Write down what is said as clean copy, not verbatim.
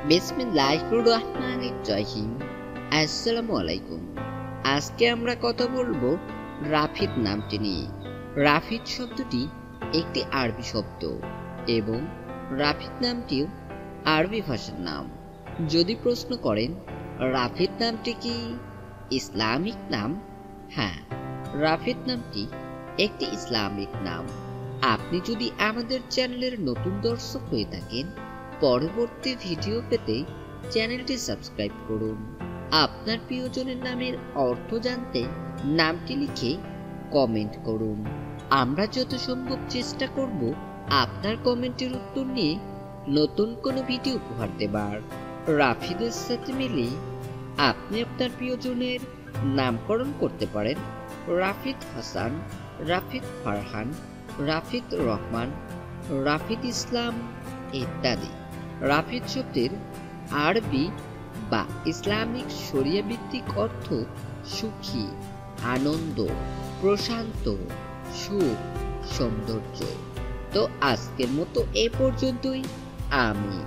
বিসমিল্লাহির রহমানির রহিম। আসসালামু আলাইকুম। আজকে আমরা কথা বলবো রাফিদ নামটি নিয়ে। রাফিদ শব্দটি একটি আরবি শব্দ এবং রাফিদ নামটিও আরবি ভাষার নাম। যদি প্রশ্ন করেন রাফিদ নামটি কি ইসলামিক নাম? হ্যাঁ, রাফিদ নামটি একটি ইসলামিক নাম। আপনি যদি আমাদের চ্যানেলের নতুন দর্শক হয়ে থাকেন, পরবর্তী ভিডিও পেতে চ্যানেলটি সাবস্ক্রাইব করুন। আপনার প্রিয়জনের নামের অর্থ জানতে নামটি লিখে কমেন্ট করুন। আমরা যত সম্ভব চেষ্টা করব আপনার কমেন্টের উত্তর নিয়ে নতুন কোনো ভিডিও উপহার দেবার। রাফিদের সাথে মিলে আপনি আপনার প্রিয়জনের নামকরণ করতে পারেন রাফিদ হাসান, রাফিদ ফারহান, রাফিদ রহমান, রাফিদ ইসলাম ইত্যাদি। রাফিদ শব্দের আরবি বা ইসলামিক শরিয়া ভিত্তিক অর্থ সুখী, আনন্দ, প্রশান্ত, সুখ, সৌন্দর্য। তো আজকের মতো এ পর্যন্তই। আমি